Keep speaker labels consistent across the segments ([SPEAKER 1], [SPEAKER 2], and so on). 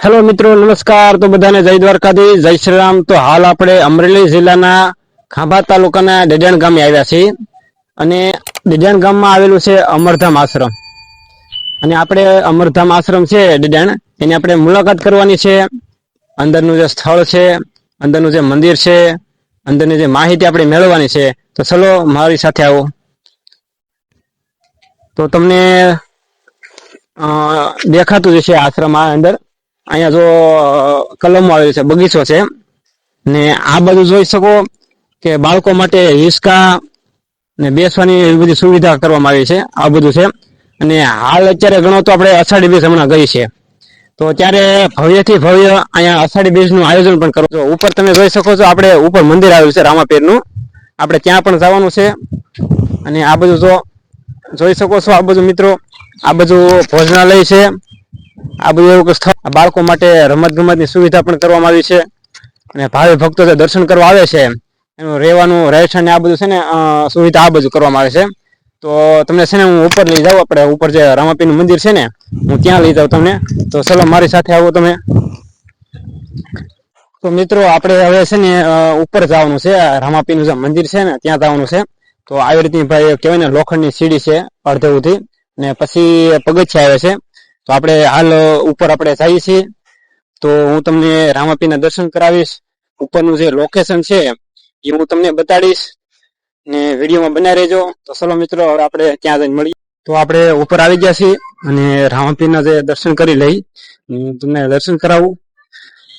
[SPEAKER 1] Hello મિત્રો, નમસ્કાર. તો બધાને જય દ્વારકાધીશ, જય શ્રી રામ. તો હાલ આપણે અમરેલી જિલ્લાના ખાંભા તાલુકાના ડેડિયાણ ગામે આવ્યા છીએ અને ડેડિયાણ ગામમાં આવેલું છે અમરધામ આશ્રમ. અને આપણે અમરધામ આશ્રમ છે ડેડિયાણ, એની આપણે મુલાકાત કરવાની છે. અંદરનું જે સ્થળ છે, અંદરનું જે મંદિર છે, અંદરની જે માહિતી આપણે મેળવવાની છે. તો ચલો મારી સાથે આવો. તો તમને દેખાતું જ છે આશ્રમ અંદર. અહીંયા જો કલમો આવેલી છે, બગીચો છે, ને આ બધું જોઈ શકો કે બાળકો માટે હિંચકા ને બેસવાની એવી બધી સુવિધા કરવામાં આવી છે. આ બધું છે. અને હાલ અત્યારે ગણો તો આપણે અષાઢી બીજ હમણાં ગઈ છે, તો ત્યારે ભવ્યથી ભવ્ય અહીંયા અષાઢી બીજ નું આયોજન પણ કરો છો. ઉપર તમે જોઈ શકો છો, આપણે ઉપર મંદિર આવેલું છે રામાપીરનું, આપણે ત્યાં પણ જવાનું છે. અને આ બધું જો જોઈ શકો છો, આ બધું મિત્રો, આ બધું ભોજનાલય છે. આ બધું એવું સ્થળ બાળકો માટે રમત ગમતની સુવિધા પણ કરવામાં આવી છે. અને ભાવિ ભક્તો જે દર્શન કરવા આવે છે એનું રહેવાનું, રહેઠાણ ને આ બધું છે ને સુવિધા આ બધું કરવામાં આવે છે. તો તમને છે ને હું ઉપર લઈ જાઉં, આપણે ઉપર જે રામાપીરનું મંદિર છે ને, હું ત્યાં લઈ જાઉં તમને. તો ચલો મારી સાથે આવો તમે. તો મિત્રો, આપણે હવે છે ને ઉપર જવાનું છે. રામાપીરનું જે મંદિર છે ને ત્યાં જવાનું છે. તો આવી રીતની ભાઈ કહેવાય ને લોખંડની સીડી છે અડધેથી, ને પછી પગથિયા આવે છે. તો આપણે હાલ ઉપર આપણે જઈએ છીએ. તો હું તમને રામાપીરના દર્શન કરાવીશ. ઉપરનું જે લોકેશન છે એ હું તમને બતાડીશ, ને વિડીયોમાં બનાવી રહેજો. તો ચલો મિત્રો, હવે આપણે ત્યાં જઈને મળીએ. તો આપણે ઉપર આવી ગયા છીએ અને રામાપીરના જે દર્શન કરી લઈ, તમને દર્શન કરાવું.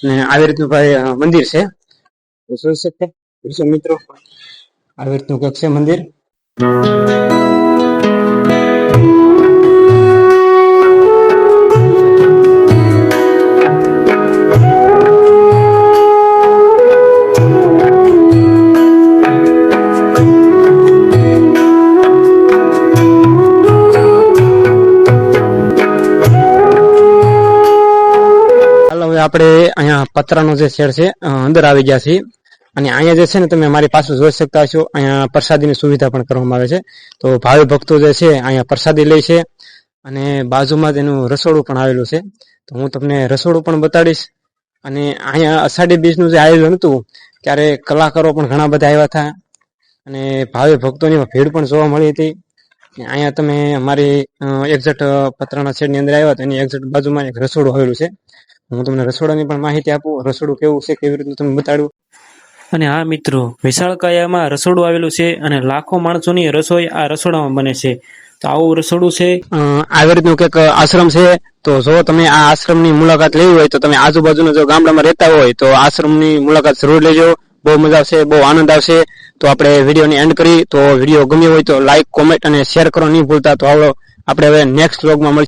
[SPEAKER 1] ને આવી રીતનું ભાઈ મંદિર છે, તો જોઈ શકશો મિત્રો, આવી રીતનું કંઈક છે મંદિર. આપણે અહીંયા પતરાનો જે શેડ છે અંદર આવી ગયા છીએ. અને અહીંયા જે છે ને તમે મારી પાસે જોઈ શકતા છો, અહીંયા પ્રસાદીની સુવિધા પણ કરવામાં આવે છે. તો ભાવિ ભક્તો જે છે અહીંયા પ્રસાદી લે છે. અને બાજુમાં જ એનું રસોડું પણ આવેલું છે. તો હું તમને રસોડું પણ બતાડીશ. અને અહીંયા અષાઢી બીજનું જે આયોજન હતું ત્યારે કલાકારો પણ ઘણા બધા આવ્યા હતા અને ભાવિ ભક્તોની ભીડ પણ જોવા મળી હતી. અહીંયા તમે મારી એક્ઝેક્ટ પતરાના શેડની અંદર આવ્યા તો એની એક્ઝેક્ટ બાજુમાં એક રસોડું આવેલું છે. હું તમને રસોડાની પણ માહિતી આપું, રસોડું કેવું છે, કેવી રીતે તમને બતાડું.
[SPEAKER 2] અને હા મિત્રો, વિશાળકાયામાં રસોડું આવેલું છે અને લાખો માણસોની રસોઈ આ રસોડામાં બને છે. તો આવું રસોડું છે.
[SPEAKER 1] આવી રીતનું કંઈક આશ્રમ છે. તો જો તમે આ આશ્રમની મુલાકાત લેવી હોય તો તમે આજુબાજુના જો ગામડામાં રહેતા હોય તો આશ્રમની મુલાકાત જરૂર લેજો. બહુ મજા આવશે, બહુ આનંદ આવશે. તો આપણે વિડીયોની એન્ડ કરી. તો વિડીયો ગમ્યો હોય તો લાઈક, કોમેન્ટ અને શેર કરો નહીં ભૂલતા. તો આપણે હવે નેક્સ્ટ વ્લોગમાં મળીશું.